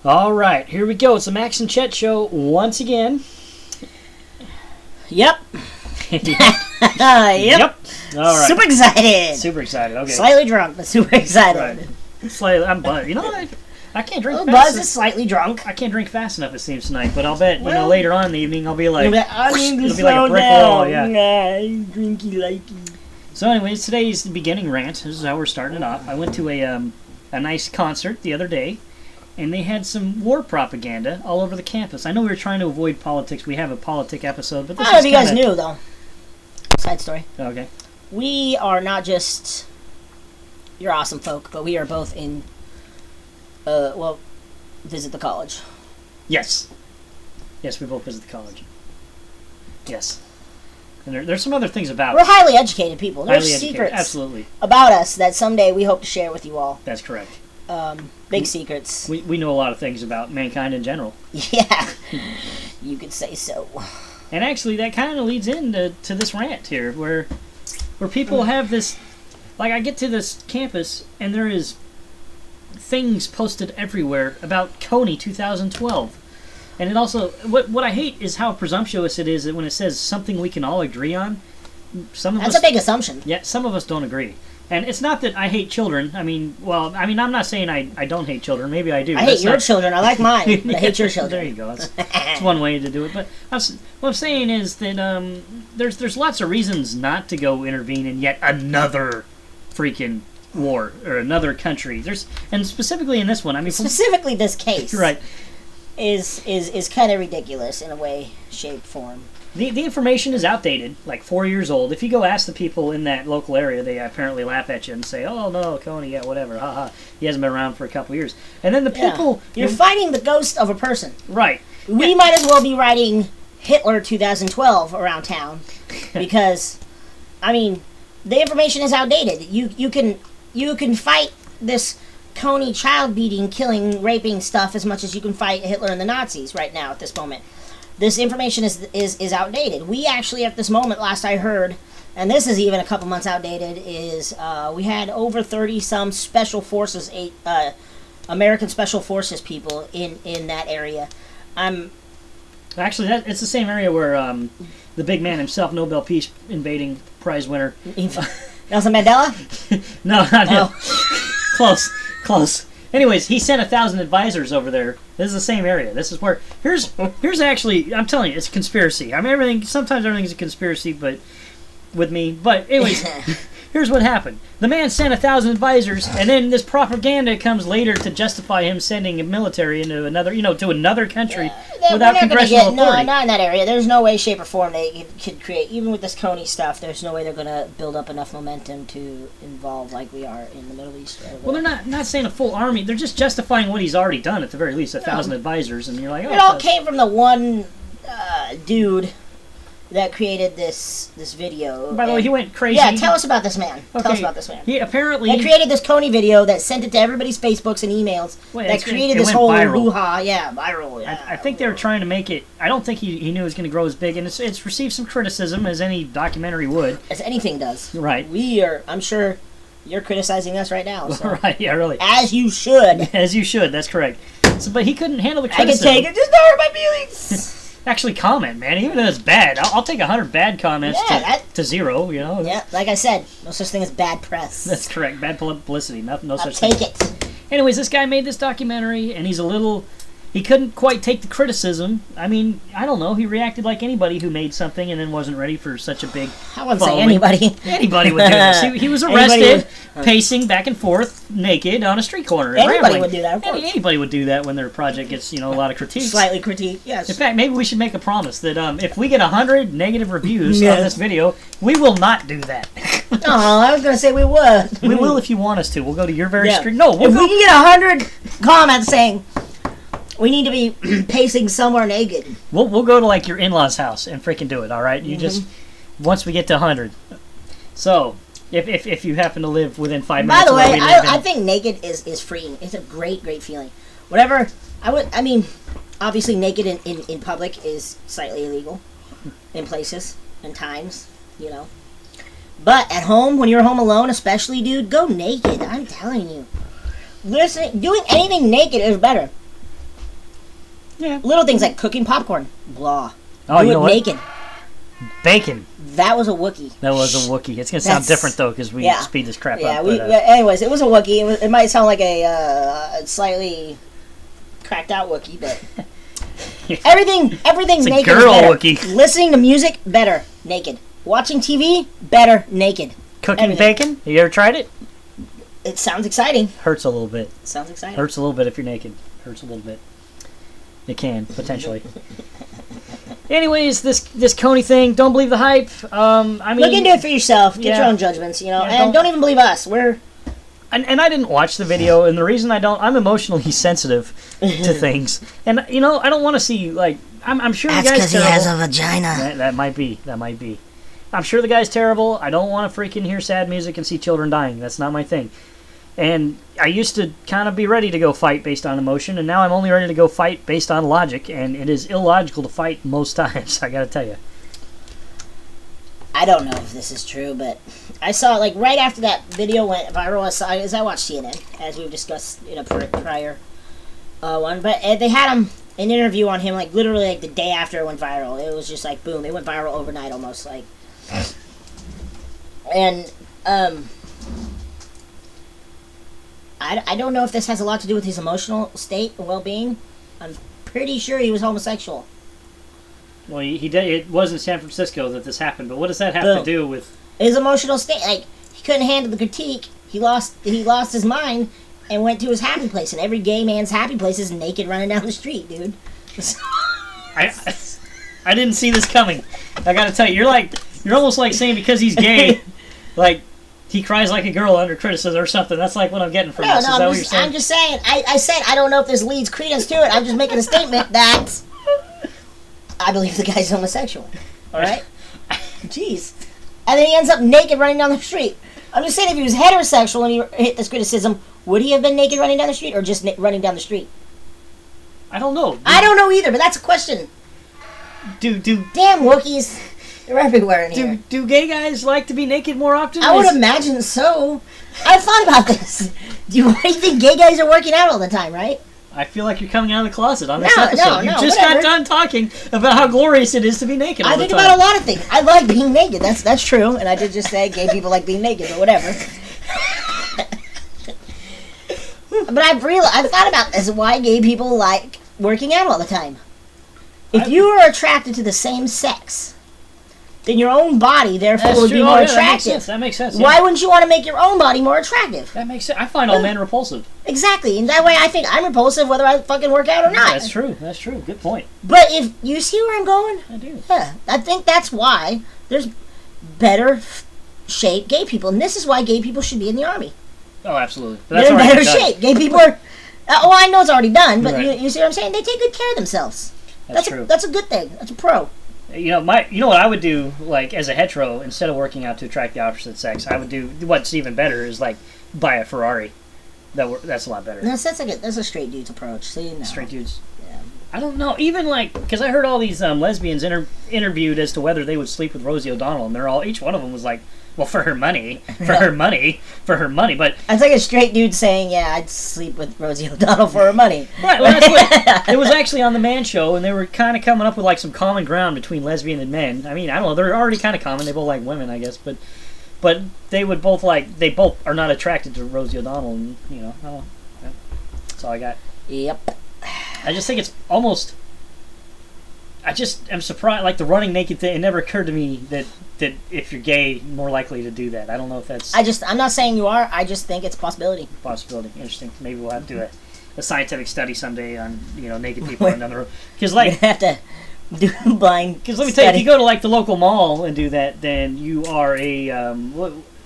All right, here we go. It's the Max and Chet show once again. Yep. Yep. All right. Super excited. Super excited. Okay. Slightly drunk, but super excited. Right. Slightly. I'm buzzed. You know what? I can't drink fast. Buzz is slightly drunk. I can't drink fast enough, it seems, tonight. But I'll bet, later on in the evening, I'll be like, I need to it'll be like a brick wall. Yeah. Drinky likey. So anyways, today's the beginning rant. This is how we're starting it off. I went to a nice concert the other day, and they had some war propaganda all over the campus. I know we were trying to avoid politics. We have a politic episode, but this I don't know is if you guys knew, though. Side story. Okay. We are not just your awesome folk, but we are both in, visit the college. Yes. Yes, we both visit the college. Yes. And there's some other things about We're us. highly educated people. There's Highly educated. secrets Absolutely. about us that someday we hope to share with you all. That's correct. Big secrets. We know a lot of things about mankind in general. Yeah, you could say so. And actually, that kind of leads into this rant here, where people have this, like, I get to this campus, and there is things posted everywhere about Kony 2012. And it also, what I hate is how presumptuous it is that when it says something we can all agree on, That's a big assumption. Yeah, some of us don't agree. And it's not that I hate children. I'm not saying I don't hate children. Maybe I do. I hate your children. I like mine. But I hate your children. There you go. That's one way to do it. But what I'm saying is that there's lots of reasons not to go intervene in yet another freaking war or another country. And specifically in this one, I mean, specifically this case, right, is kind of ridiculous in a way, shape, form. The information is outdated, like 4 years old. If you go ask the people in that local area, they apparently laugh at you and say, "Oh no, Kony, yeah, whatever, haha. He hasn't been around for a couple years." And then the people, you're fighting the ghost of a person, right? We might as well be writing Hitler 2012 around town, because, I mean, the information is outdated. You can fight this Kony child beating, killing, raping stuff as much as you can fight Hitler and the Nazis right now at this moment. This information is outdated. We actually, at this moment, last I heard, and this is even a couple months outdated, is we had over 30-some special forces, American special forces people in that area. Actually, it's the same area where the big man himself, Nobel Peace invading prize winner. Nelson Mandela? No, not him. Close. Anyways, he sent 1,000 advisors over there. This is the same area. This is where here's actually, I'm telling you, it's a conspiracy. I mean, sometimes everything's a conspiracy, but with me. But anyways, here's what happened. The man sent 1,000 advisors, and then this propaganda comes later to justify him sending a military into another, to another country without congressional authority. No, not in that area. There's no way, shape, or form they could create, even with this Kony stuff, there's no way they're going to build up enough momentum to involve like we are in the Middle East. Well, they're not saying a full army. They're just justifying what he's already done, at the very least, 1,000 advisors, and you're like, oh. It all came from the one dude that created this video. By the way, he went crazy. Yeah, tell us about this man. Okay. Tell us about this man. He apparently... They created this Kony video that sent it to everybody's Facebooks and emails. That created this whole hoo-ha. Yeah, viral. Yeah, I think they were trying to make it... I don't think he knew it was going to grow as big, and it's received some criticism, as any documentary would. As anything does. Right. I'm sure you're criticizing us right now. So. Right, yeah, really. As you should. As you should, that's correct. But he couldn't handle the criticism. I can take it, just don't hurt my feelings. Actually, comment, man. Even though it's bad, I'll take 100 bad comments to zero. Yeah, like I said, no such thing as bad press. That's correct. Bad publicity. No such thing. Take it. Anyways, this guy made this documentary, and he couldn't quite take the criticism. I mean, I don't know. He reacted like anybody who made something and then wasn't ready for such a big I wouldn't say anybody. Anybody would do this. He was arrested, pacing back and forth, naked, on a street corner. Anybody would do that, of course. Anybody would do that when their project gets, a lot of critiques. Slightly critique, yes. In fact, maybe we should make a promise that if we get 100 negative reviews on this video, we will not do that. Oh, I was going to say we would. We will if you want us to. We'll go to your very street. No, if we can get 100 comments saying... We need to be pacing somewhere naked. We'll go to like your in-laws' house and freaking do it. All right, you just once we get to 100. So if you happen to live within 5 minutes. By the way, I think naked is freeing. It's a great feeling. Whatever I mean, obviously naked in public is slightly illegal in places and times, But at home, when you're home alone, especially, dude, go naked. I'm telling you. Listen, doing anything naked is better. Yeah. Little things like cooking popcorn. Blah. Oh, Do you it know what? naked. Bacon. That was a Wookiee. That was a Wookiee. It's going to sound That's- different, though, because we yeah. speed this crap Yeah, up. anyways, it was a Wookiee. It might sound like a slightly cracked out Wookiee, but everything's It's a naked. girl is better. Wookiee. Listening to music, better naked. Watching TV, better naked. Cooking everything. bacon? You ever tried it? It sounds exciting. Hurts a little bit. Sounds exciting. Hurts a little bit if you're naked. Hurts a little bit. It can, potentially. Anyways, this Kony thing, don't believe the hype. I mean, Look into it for yourself. Get yeah. your own judgments, Yeah, and don't even believe us. We're And I didn't watch the video, and the reason I'm emotionally sensitive to things. And, I don't want to see, like, I'm sure the guy's terrible. vagina. That might be. I'm sure the guy's terrible. I don't want to freaking hear sad music and see children dying. That's not my thing. And I used to kind of be ready to go fight based on emotion, and now I'm only ready to go fight based on logic, and it is illogical to fight most times, I gotta tell you. I don't know if this is true, but I saw, like, right after that video went viral, as I watched CNN, as we've discussed in a prior one, but they had an interview on him, like, literally, like, the day after it went viral. It was just like, boom, it went viral overnight almost, like. And, I don't know if this has a lot to do with his emotional state and well-being. I'm pretty sure he was homosexual. Well, he did. It was in San Francisco that this happened, but what does that have Boom. to do with... His emotional state, like, he couldn't handle the critique. He lost his mind and went to his happy place. And every gay man's happy place is naked running down the street, dude. I didn't see this coming. I gotta tell you, you're almost like saying because he's gay, like, he cries like a girl under criticism or something. That's like what I'm getting from this. Is that what you're saying? I'm just saying. I said I don't know if this leads credence to it. I'm just making a statement that I believe the guy's homosexual. All right? Jeez. And then he ends up naked running down the street. I'm just saying if he was heterosexual and he hit this criticism, would he have been naked running down the street or just running down the street? I don't know. I don't know either, but that's a question. Damn Wookiees. They're everywhere in here. Do gay guys like to be naked more often? I would imagine so. I've thought about this. Why do you think gay guys are working out all the time, right? I feel like you're coming out of the closet on this episode. No, you just got done talking about how glorious it is to be naked all I the think time. about a lot of things. I like being naked. That's true. And I did just say gay people like being naked, but whatever. But I've thought about this. Why gay people like working out all the time. If you are attracted to the same sex, then your own body, therefore, would be more attractive. That makes sense. Why wouldn't you want to make your own body more attractive? That makes sense. I find all men repulsive. Exactly. And that way I think I'm repulsive whether I fucking work out or not. That's true. That's true. Good point. But if you see where I'm going? I do. Yeah. I think that's why there's better shape gay people. And this is why gay people should be in the army. Oh, absolutely. But They're in already better done. shape. Gay people are... I know it's already done, but Right. you see what I'm saying? They take good care of themselves. That's true. That's a good thing. That's a pro. You know what I would do, like, as a hetero, instead of working out to attract the opposite sex, I would do what's even better is, like, buy a Ferrari. That's a lot better. That's a straight dude's approach. See, no. Straight dudes. Yeah. I don't know. Even, like, because I heard all these lesbians interviewed as to whether they would sleep with Rosie O'Donnell, and each one of them was like, well, for her money. But It's like a straight dude saying, yeah, I'd sleep with Rosie O'Donnell for her money. right, well, that's what, it was actually on the Man Show, and they were kind of coming up with like some common ground between lesbian and men. I mean, I don't know, they're already kind of common. They both like women, I guess, but they both are not attracted to Rosie O'Donnell, and that's all I got. Yep. I just think it's almost. I just am surprised, like the running naked thing. It never occurred to me that if you're gay, more likely to do that. I don't know if that's I'm not saying you are. I just think it's a possibility. a possibility. Interesting. Maybe we'll have to do a scientific study someday on naked people running down the road. Because We have to do a blind. Because let me tell you, if you go to like the local mall and do that, then you are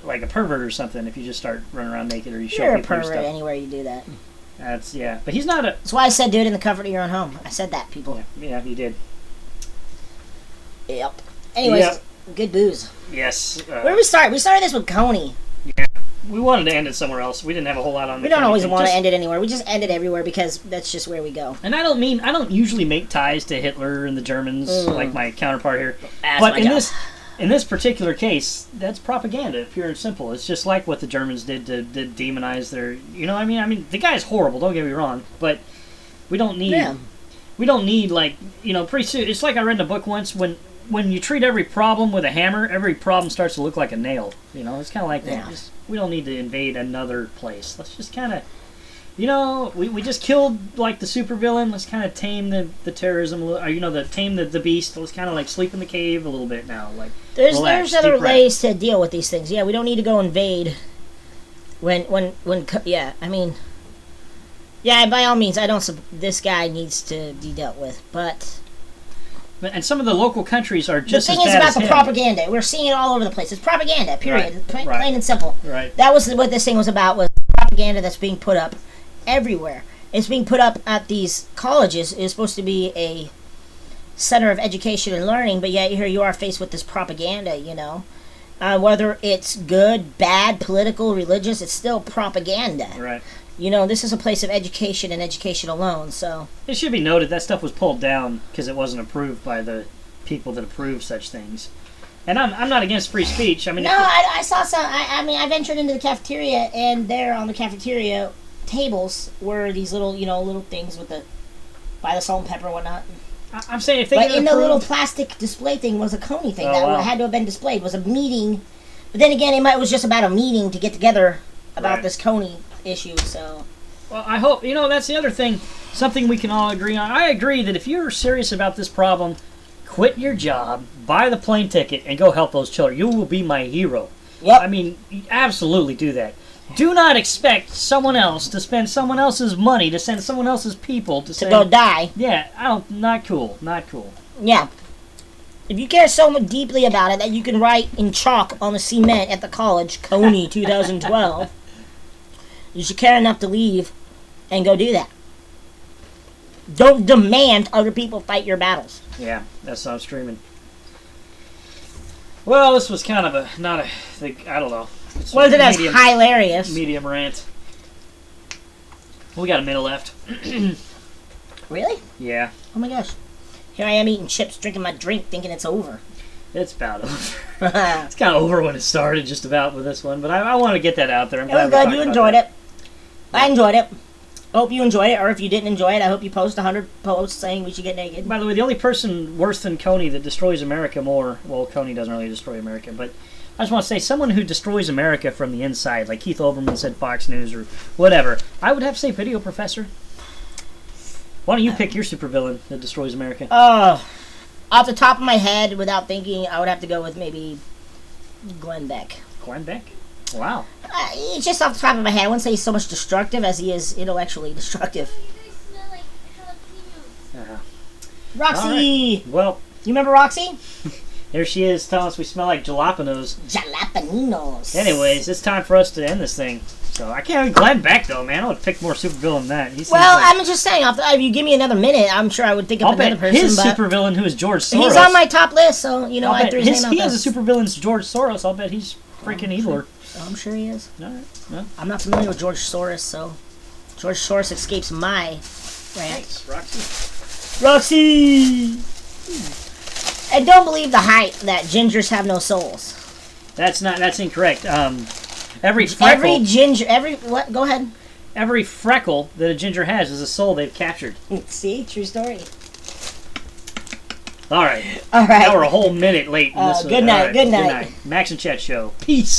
like a pervert or something. If you just start running around naked or you show You're a people your pervert stuff. anywhere you do that. That's But he's not a. That's why I said do it in the comfort of your own home. I said that, people. Yeah, you did. Yep. Anyways, Yep. good booze. Yes. Where did we start? We started this with Kony. We wanted to end it somewhere else. We didn't have a whole lot on. We don't always want to end it anywhere. We just end it everywhere because that's just where we go. And I don't usually make ties to Hitler and the Germans like my counterpart here. That's But my in job. in this particular case, that's propaganda, pure and simple. It's just like what the Germans did to demonize their. I mean, the guy's horrible. Don't get me wrong, but we don't need. Yeah. we don't need, like, pretty soon. It's like I read in a book once, when you treat every problem with a hammer, every problem starts to look like a nail. It's kind of like that. We don't need to invade another place. Let's just kind of, we just killed, like, the supervillain. Let's kind of tame the terrorism, tame the beast. Let's kind of, like, sleep in the cave a little bit now. Like, there's other ways to deal with these things. Yeah, we don't need to go invade. By all means, this guy needs to be dealt with, but. And some of the local countries are just the thing is about the propaganda. We're seeing it all over the place. It's propaganda, period. Right. Plain and simple. Right. That was what this thing was about, was propaganda that's being put up everywhere. It's being put up at these colleges. It's supposed to be a center of education and learning, but yet here you are faced with this propaganda, whether it's good, bad, political, religious, it's still propaganda. Right. This is a place of education and education alone, so. It should be noted that stuff was pulled down because it wasn't approved by the people that approve such things. And I'm not against free speech. I mean, I saw some. I ventured into the cafeteria, and there on the cafeteria tables were these little, little things with by the salt and pepper and whatnot. I'm saying if they But in the little plastic display thing was a Kony thing had to have been displayed. Was a meeting, but then again, it was just about a meeting to get together about this Kony issue. So, well, I hope that's the other thing. Something we can all agree on. I agree that if you're serious about this problem, quit your job, buy the plane ticket, and go help those children. You will be my hero. Yep. I mean, absolutely do that. Do not expect someone else to spend someone else's money to send someone else's people to go die. Yeah, not cool. Not cool. Yeah. If you care so deeply about it that you can write in chalk on the cement at the college, Kony 2012, you should care enough to leave and go do that. Don't demand other people fight your battles. Yeah, that's what I'm streaming. Well, this was kind of I don't know. Wasn't as hilarious. Medium rant. We got a minute left. Really? Yeah. Oh my gosh. Here I am eating chips, drinking my drink, thinking it's over. It's about over. It's kind of over when it started, just about, with this one. But I want to get that out there. It was good. You enjoyed it. I enjoyed it. I hope you enjoyed it, or if you didn't enjoy it, I hope you post 100 posts saying we should get naked. By the way, the only person worse than Kony that destroys America more, well, Kony doesn't really destroy America, but I just want to say, someone who destroys America from the inside, like Keith Olbermann said, Fox News or whatever, I would have to say Video Professor. Why don't you pick your supervillain that destroys America? Off the top of my head, without thinking, I would have to go with maybe Glenn Beck. Glenn Beck? Wow. It's just off the top of my head. I wouldn't say he's so much destructive as he is intellectually destructive. Roxy! Right. Well, you remember Roxy? There she is telling us we smell like jalapenos. Jalapenos. Anyways, it's time for us to end this thing. So I can't. Glenn Beck though, man. I would pick more supervillain than that. I'm just saying. If you give me another minute, I'm sure I would think of another person. His supervillain, who is George Soros. He's on my top list, so I threw his name out. He has a supervillain's George Soros. I'll bet he's freaking eviler. I'm sure he is. All right. No. I'm not familiar with George Soros, so George Soros escapes my rant. Thanks, Roxy. Roxy. And don't believe the hype that gingers have no souls. That's incorrect. Every Go ahead. Every freckle that a ginger has is a soul they've captured. See, true story. All right. Now we're a whole minute late. Good night. Good night. Max and Chet show. Peace.